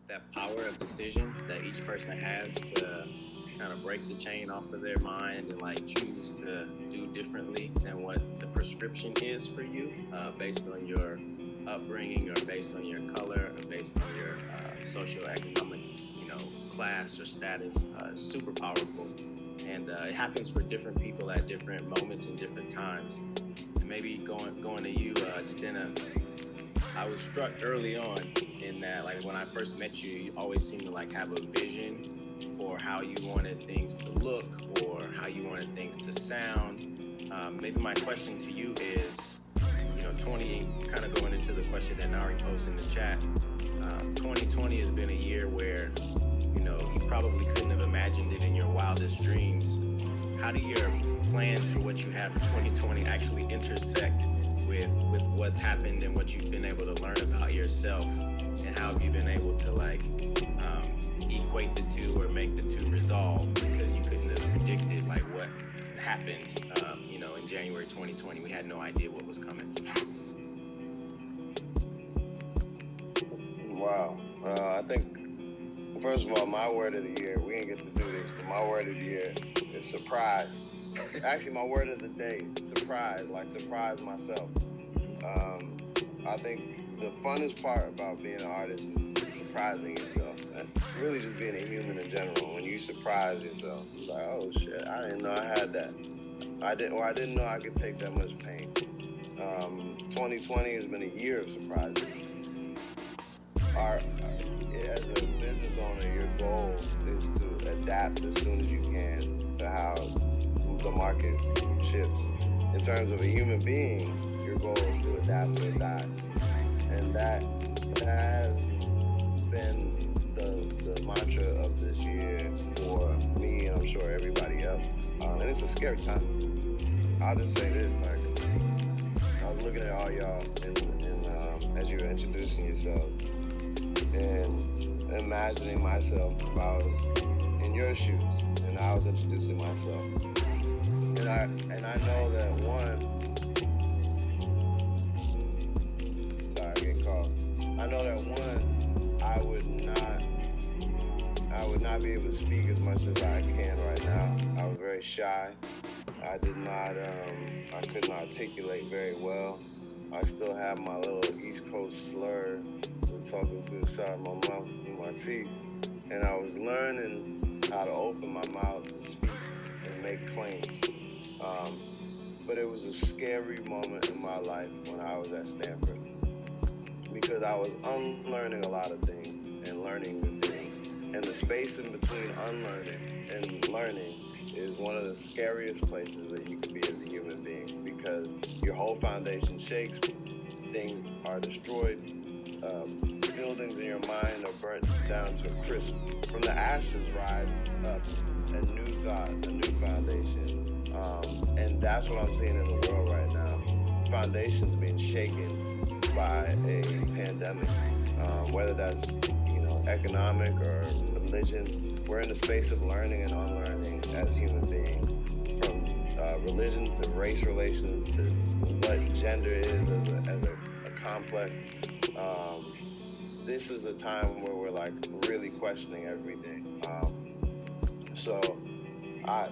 that power of decision that each person has to kind of break the chain off of their mind and like choose to do differently than what the prescription is for you, based on your upbringing or based on your color or based on your socioeconomic, class or status, is super powerful. And it happens for different people at different moments and different times. And maybe going to you, Jidenna, I was struck early on in that, like when I first met you, you always seemed to like have a vision for how you wanted things to look or how you wanted things to sound. Maybe my question to you is, 20, kind of going into the question that Nari posted in the chat, 2020 has been a year where, you probably couldn't have imagined it in your wildest dreams. How do your plans for what you have for 2020 actually intersect with what's happened and what you've been able to learn about yourself? And how have you been able to equate the two or make the two resolve? Because you couldn't have predicted what happened, in January 2020. We had no idea what was coming. Wow. I think, first of all, my word of the year, we didn't get to do this, but my word of the year is surprise. Actually, my word of the day, surprise, surprise myself. I think the funnest part about being an artist is surprising yourself. And really just being a human in general. When you surprise yourself, it's like, oh shit, I didn't know I had that. I didn't know I could take that much pain. 2020 has been a year of surprises. As a business owner, your goal is to adapt as soon as you can to how the market shifts. In terms of a human being, your goal is to adapt or die. And that has been the mantra of this year for me, and I'm sure everybody else. And it's a scary time. I'll just say this, I was looking at all y'all and as you were introducing yourselves, and imagining myself if I was in your shoes and I was introducing myself. And I know that I know that I would not be able to speak as much as I can right now. I was very shy. I couldn't articulate very well. I still have my little East Coast slur talking through the side of my mouth and my teeth. And I was learning how to open my mouth to speak and make claims. But it was a scary moment in my life when I was at Stanford, because I was unlearning a lot of things and learning new things. And the space in between unlearning and learning is one of the scariest places that you can be as a human being, because your whole foundation shakes, things are destroyed, buildings in your mind are burnt down to a crisp. From the ashes rise up a new thought, a new foundation. And that's what I'm seeing in the world right now. Foundations being shaken by a pandemic, whether that's economic or religion. We're in the space of learning and unlearning as human beings, from religion to race relations to what gender is as a complex. This is a time where we're really questioning everything. So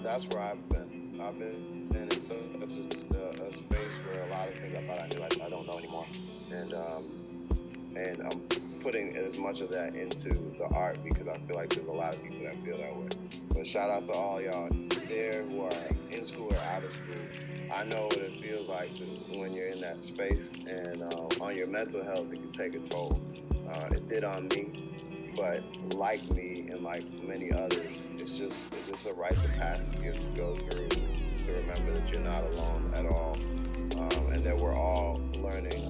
that's where I've been. I've been in such a space where a lot of things I thought I knew, I don't know anymore. And I'm putting as much of that into the art, because I feel like there's a lot of people that feel that way. But shout out to all y'all there who are in school or out of school. I know what it feels like when you're in that space, and on your mental health, it can take a toll. It did on me, but like me and like many others, it's just a rite of passage you have to go through to remember that you're not alone at all, and that we're all learning,